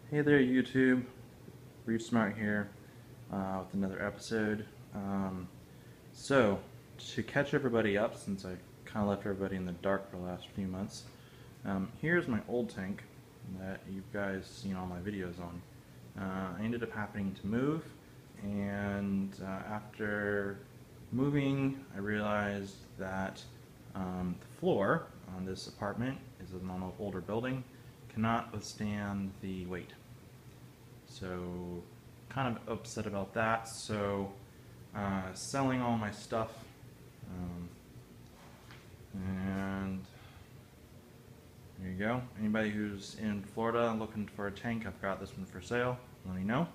Hey there YouTube, Reef Smart here with another episode. So, to catch everybody up, since I kind of left everybody in the dark for the last few months, here's my old tank that you guys seen all my videos on. I ended up having to move, and after moving I realized that the floor on this apartment is an older building, cannot withstand the weight. So kind of upset about that. So selling all my stuff, and there you go. Anybody who's in Florida looking for a tank, I've got this one for sale. Let me know.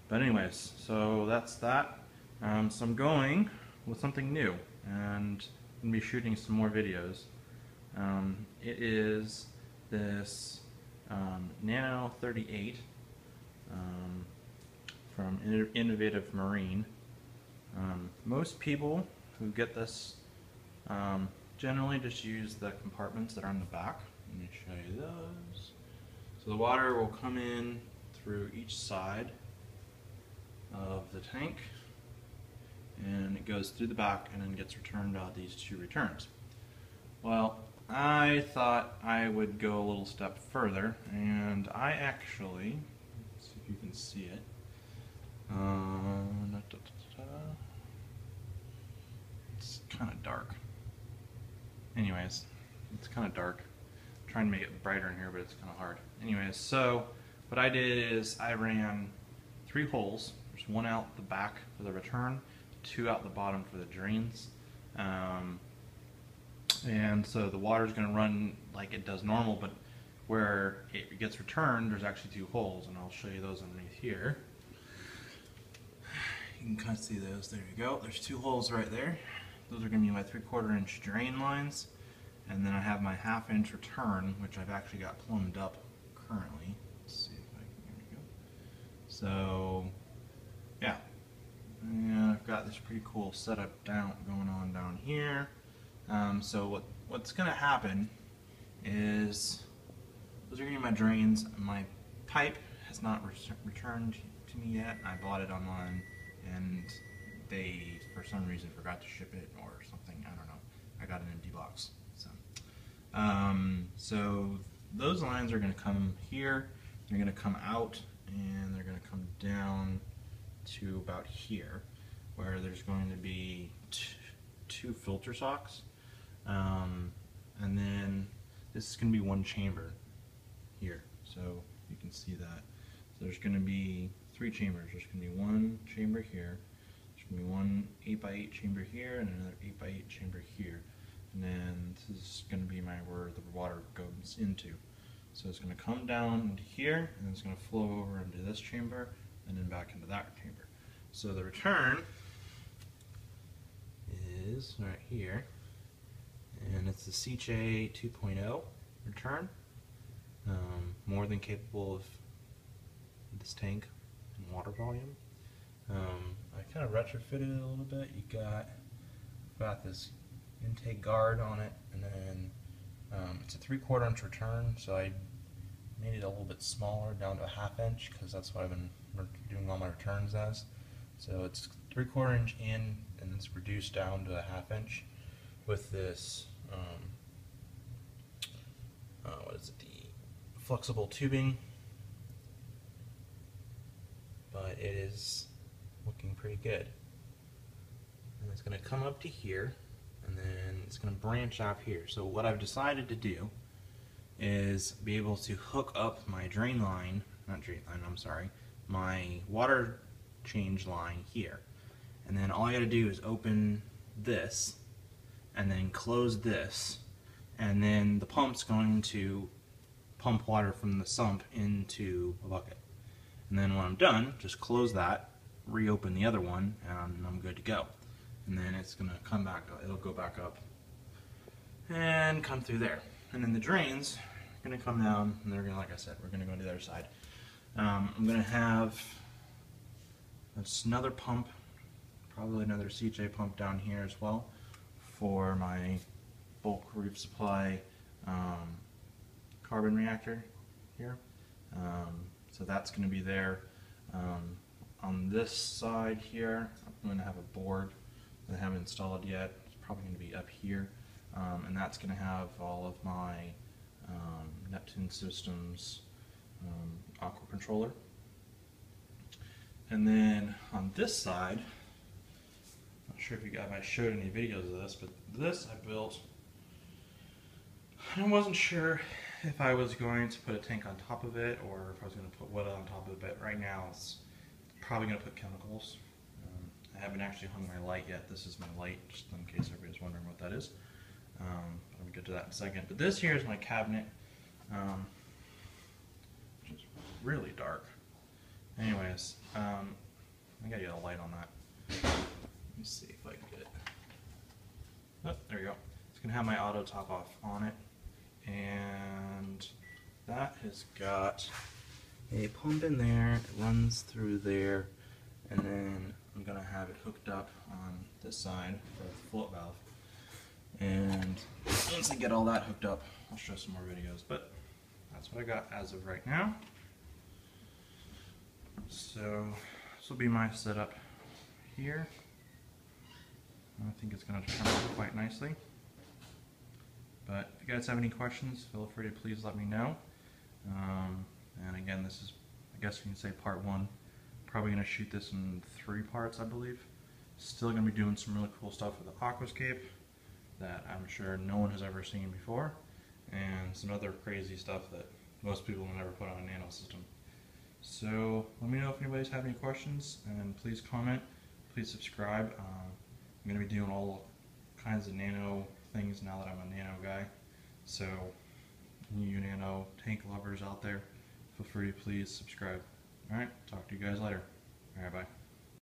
But anyways, so that's that. So I'm going with something new, and I'm going to be shooting some more videos. It is this Nano 38 from Innovative Marine. Most people who get this generally just use the compartments that are on the back. Let me show you those. So the water will come in through each side of the tank, and it goes through the back and then gets returned out these two returns. Well, I thought I would go a little step further, and I actually, let's see if you can see it. It's kind of dark. Anyways, it's kind of dark. I'm trying to make it brighter in here, but it's kind of hard. Anyways, so what I did is I ran 3 holes. There's one out the back for the return, 2 out the bottom for the drains. And so the water is going to run like it does normal, but where it gets returned, there's actually 2 holes, and I'll show you those underneath here. You can kind of see those. There you go. There's 2 holes right there. Those are going to be my 3/4 inch drain lines, and then I have my 1/2 inch return, which I've actually got plumbed up currently. Let's see if I can. There we go. So yeah, and I've got this pretty cool setup going on down here. So what's going to happen is those are going to be my drains. My pipe has not returned to me yet. I bought it online, and they for some reason forgot to ship it or something. I don't know. I got an empty box. So those lines are going to come here. They're going to come out, and they're going to come down to about here, where there's going to be 2 filter socks. And then this is going to be 1 chamber here, so you can see that. So there's going to be 3 chambers. There's going to be 1 chamber here, there's going to be 1 8x8 chamber here, and another 8x8 chamber here. And then this is going to be where the water goes into. So it's going to come down into here, and it's going to flow over into this chamber, and then back into that chamber. So the return is right here, and it's the CJ 2.0 return, more than capable of this tank and water volume. I kind of retrofitted it a little bit. You got this intake guard on it, and then it's a 3/4 inch return, so I made it a little bit smaller, down to a 1/2 inch, because that's what I've been doing all my returns as. So it's 3/4 inch in, and it's reduced down to a 1/2 inch with this what is it, the flexible tubing. But it is looking pretty good. And it's going to come up to here, and then it's going to branch out here. So what I've decided to do is be able to hook up my drain line, my water change line here. And then all I got to do is open this, and then close this, and then the pump's going to pump water from the sump into a bucket. And then when I'm done, just close that, reopen the other one, and I'm good to go. And then it's going to come back, it'll go back up and come through there. And then the drains are going to come down, and they're going to, like I said, we're going to go to the other side. I'm going to have another pump, probably another CJ pump down here as well, for my bulk reef supply carbon reactor here. So that's going to be there. On this side here, I'm going to have a board that I haven't installed yet. It's probably going to be up here. And that's going to have all of my Neptune Systems Aqua controller. And then on this side, not sure if I showed any videos of this, but this I built. I wasn't sure if I was going to put a tank on top of it or if I was going to put wood on top of it, but right now it's probably going to put chemicals. I haven't actually hung my light yet. This is my light, just in case everybody's wondering what that is. I'll get to that in a second. But this here is my cabinet, which is really dark. Anyways, I gotta get a light on that. Let me see if I can get it. Oh, there we go. It's gonna have my auto top off on it, and that has got a pump in there. It runs through there, and then I'm gonna have it hooked up on this side for the float valve. And once I get all that hooked up, I'll show some more videos. But that's what I got as of right now. So this will be my setup here. I think it's going to turn out quite nicely. But if you guys have any questions, feel free to please let me know. And again, this is, I guess you can say, part one. Probably going to shoot this in 3 parts, I believe. Still going to be doing some really cool stuff with the aquascape that I'm sure no one has ever seen before, and some other crazy stuff that most people will never put on a nano system. So let me know if anybody's have any questions, and please comment, please subscribe. I'm going to be doing all kinds of nano things now that I'm a nano guy. So you nano tank lovers out there, feel free to please subscribe. Alright, talk to you guys later. Alright, bye.